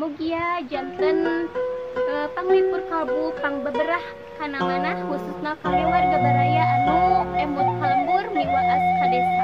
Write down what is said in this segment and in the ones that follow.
Mugia janten panglipur kalbu pang beberah kana manah khususna kangge warga baraya anu emut kalembur miwaas ka desa.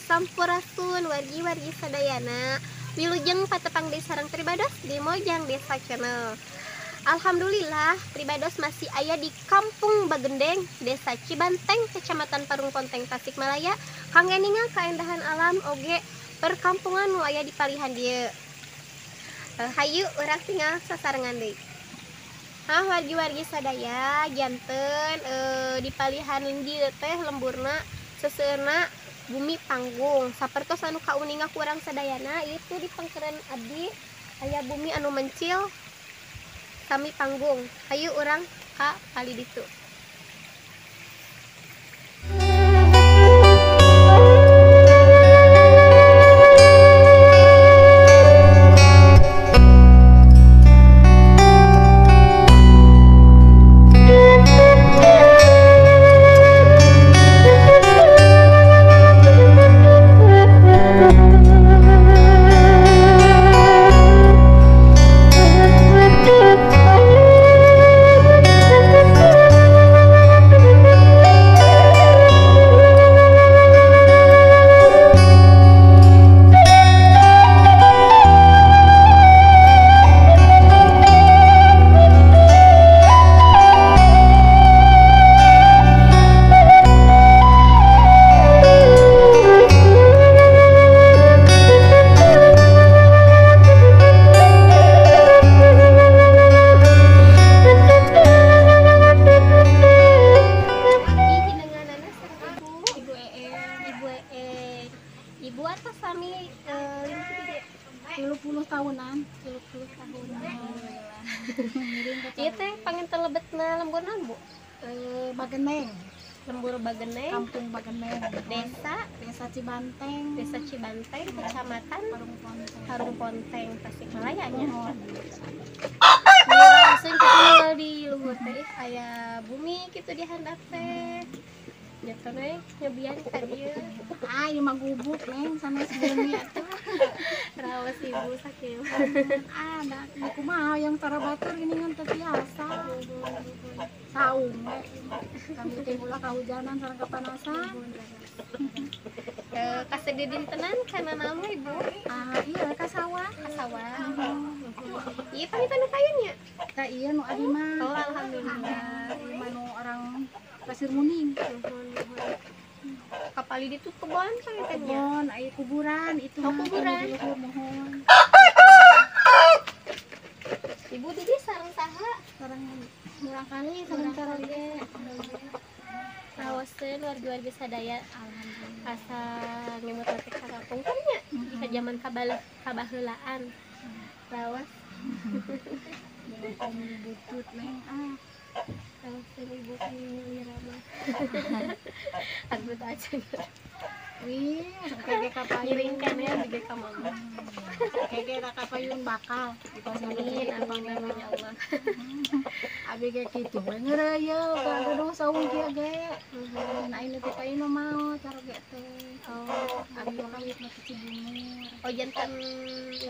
Sampurasun wargi-wargi sadayana wilujeng patepang desa sareng Tribados di Mojang Desa Channel. Alhamdulillah Tribados masih aya di Kampung Bagendeng, Desa Cibanteng, Kecamatan Parung Ponteng, Tasikmalaya. Kangge ningal kaendahan alam oge perkampungan nu aya di palihan dieu. Hayu urang tinggal sasarengan deui. Wargi-wargi sadaya janten di palihan dieu teh lemburna seuseurna Bumi Panggung. Sapertos anu kauninga kurang sadayana itu di pangkeren abdi aya bumi anu mencil sami panggung. Hayu urang ka kali ditu. Ibu atas sami 30 tahunan. 30 tahunan. Ieu teh panginten lebetna lemburna Bu? Bageneng, Lembur Bageneng, Kampung Bageneng, Desa Cibanteng, Kecamatan Parung Ponteng, Parung Ponteng, Tasikmalaya nya. Mohon. Langsung kita tinggal di luhur teh aya bumi kitu di handap teh. Ya teh nyobian ka dieu. Ieu mah gubuk neng sana sebelum atuh. Raos ibu sakieu. Ada kumaha yang tara batur gini kan teu biasa. Saung we. Kami teh ulah kahujanan sareng kapanasan. Kasedi dintenan kana naon we Ibu? Iya ka sawah. Ka sawah. Ieu pangitan nu payunnya. Tah ieu nu adi mah. Oh alhamdulillah. Ieu mah nu orang Pasir Muning. Kapali di kebon pangitannya. Kebon, aya kuburan itu Oh, mah. kuburan. Kami di luhur, mohon. Ibu di dieu sareng saha? Sareng murah kali sareng cara ge. Raoseun wargi-wargi sadaya alhamdulillah. Asa ngemut teh ka kampung kan nya. Ka zaman kabaheulaan. Raos. Om butut neng Raoseun ibu irama. Agut aja. wih kege kapayun Ngiringkan ya di ka mama. kege kapayun bakal Amin amin amin ya Allah. abi ge kitu we ngeureuyeul ka gedung saung kieu ge aing teh payun mau cara ge teh Oh, abi kawit mah Cibungur oh jantan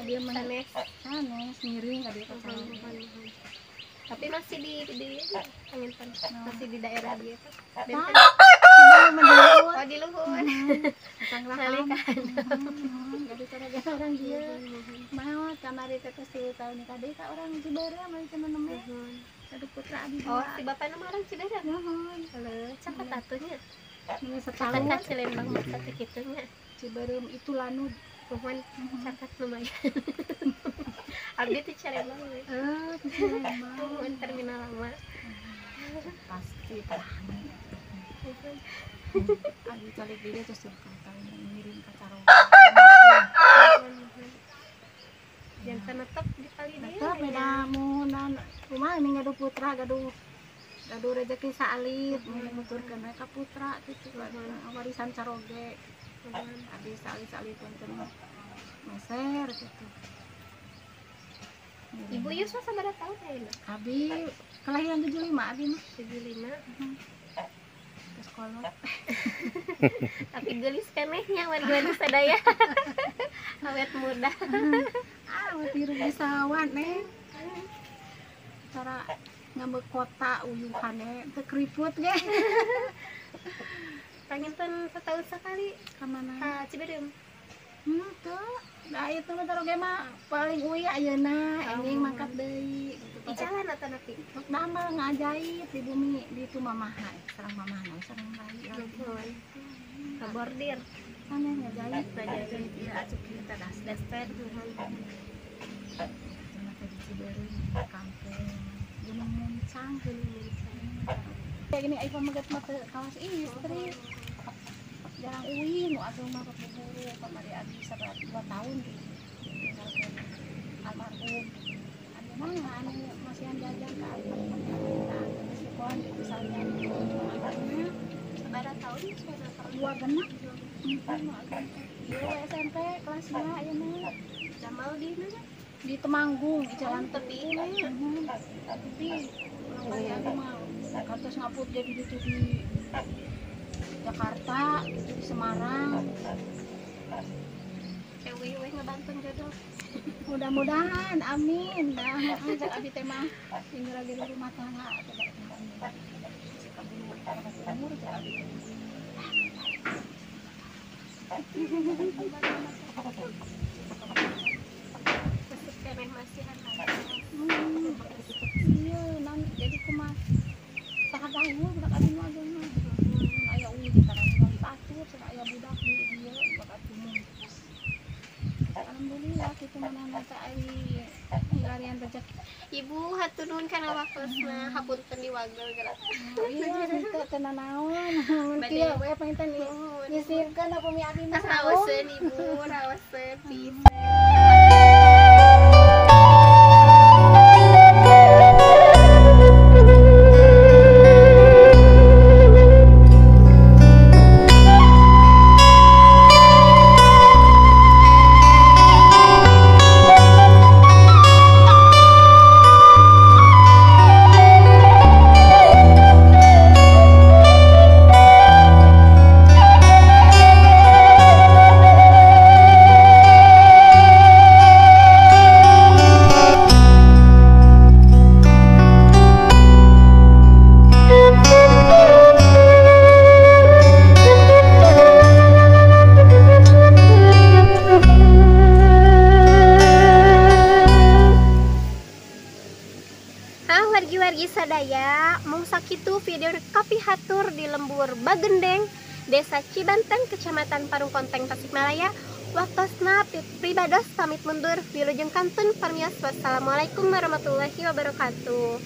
dia mah sanes. sanes ngiring ka dieu ka Tapi masih di Panginten, masih di daerah dia kan. Benteng. Cibungur menurut Oh di luhur. Kang Nalikan. Jadi cara orang dia mau kamari teh 10 tahun nikah deui ka orang Ciberem mah cenah neme. Aduh putra adi Oh, dua. si bapak nama orang Ciberem. Nuhun. Halo, capat atunya. Ini Kan setahun ka Cilembang masa teh kitu nya. Ciberem itu lanud. Nuhun catat lumayan. Abdi teh Cilembang we. Ciberem. Nuhun terminal lama. Pasti tahan. Agi calik dia terus kata ngirim ke Caro. Yang tenetep di kali dia. Tetap beda munan rumah ini gaduh putra gaduh rezeki saalit nuturkeun ka putra kitu warisan caroge. Abi saalit wonten meser gitu. Ibu Yuswa sabaraha tahun ayeuna? Abi kelahiran 75 abi mah 75. terus kolot. Tapi gelis kenehnya wargi-wargi sadaya. Awet muda. Awet hirup bisawan cara ngambek kota uyuhane teu keriput ge. Panginten setahun sekali Ka mana? ka Ciberem. Teu. Da itu mah taruge mah paling uy ayeuna enging mangkat deui gitu. Ijalan atau napi? Sok damel ngajait di bumi di itu mamaha, sareng mamaha sareng bayi. Ka bordir. Ane ngajait Ngajait ieu asup kita daster Tuhan. Cuma tadi Ciberem kampung Gunung Muncang. Kayak gini ai pamaget mah teu kawas istri. Jarang uwi nu atuh mah buru kamari abi 2 tahun tinggalkeun almarhum. Anu mah anu masihan jajan ka abi sekolah di pesantren anaknya Sabaraha tahun suara tahun 2 genep. Ieu SMP kelas 2 ayeuna Jamal di mana? di Temanggung di jalan Tepi tepi. Tapi orang abi mah katos ngaput jadi di Jakarta gitu di Semarang. Cewek ngebantu jodoh. Mudah-mudahan amin dah ajak abi teh mah ini lagi di rumah tangga coba umur cak abi Masih keneh masihan aja. iya nang jadi kumaha sahadahu budak abi mah ageuna aya uwi tarang lagi patur cenah aya budak di dieu bakat umum. Alhamdulillah kitu manehna teh ai ngarian rezeki. Ibu hatur nuhun kana wakosna, hapunten diwagel gerak. Iya teh teu nanaon mun kieu we panginten nyisirkeun apa mi abi mah Raoseun ibu, raoseun pisan. Wargi-wargi sadaya, mung sakitu video kopi hatur di lembur Bagendeng, Desa Cibanteng, Kecamatan Parung Konteng, Tasikmalaya. Waktosna pribados pamit mundur. Wilujeng kantun parmios. Wassalamualaikum warahmatullahi wabarakatuh.